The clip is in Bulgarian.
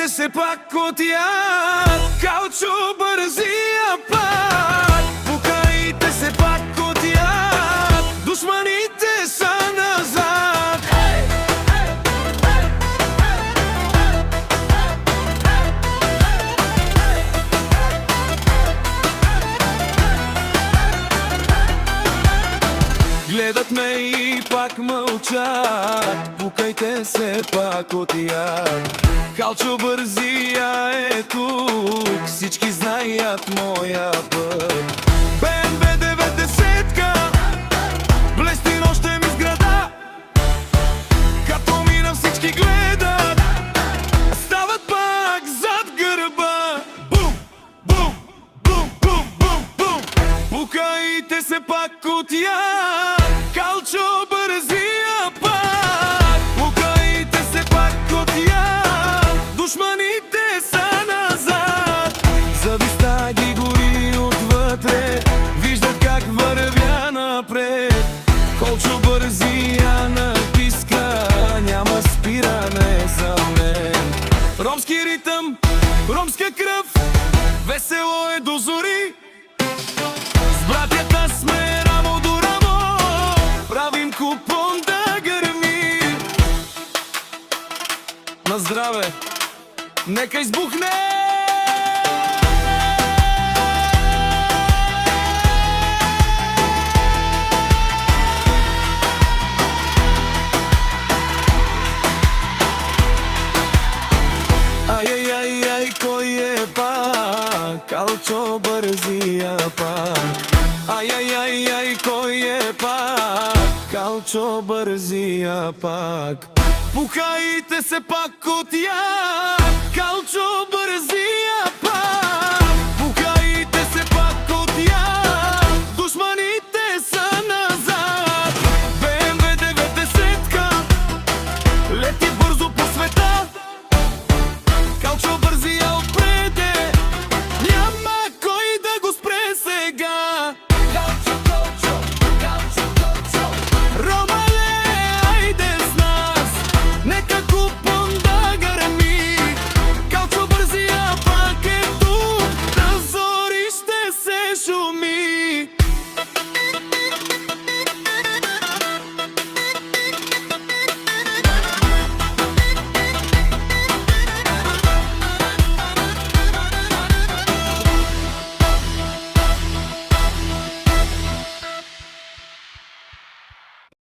Пукайте се пак от яд, каучо бързия пак. Пукайте се пак от яд, душманите са назад. Гледат ме и пак мълчат, пукайте се пак от яд. Калчо бързия е тук, всички знаят моя път. БМВ 90-ка блести нощем из града. Като мина всички гледат, стават пак зад гърба. Бум, бум, бум, бум, бум, бум. Пукайте се пак от яд, Калчо бързия пак. Пукайте се пак от яд, душманите са назад. Завистта ги гори отвътре, виждат как вървя напред. Колчо бързия натиска, няма спиране за мен. Ромски ритъм, ромска кръв, весело е до зори. С братята сме рамо до рамо, правим купон да гърми. На здраве, нека избухне! Ай-яй-яй-яй, кой е пак? Калчо бързия пак. Ай-яй-яй-яй, кой е пак? Калчо бързия пак. Пукайте се пак от яд, Калчо бързия.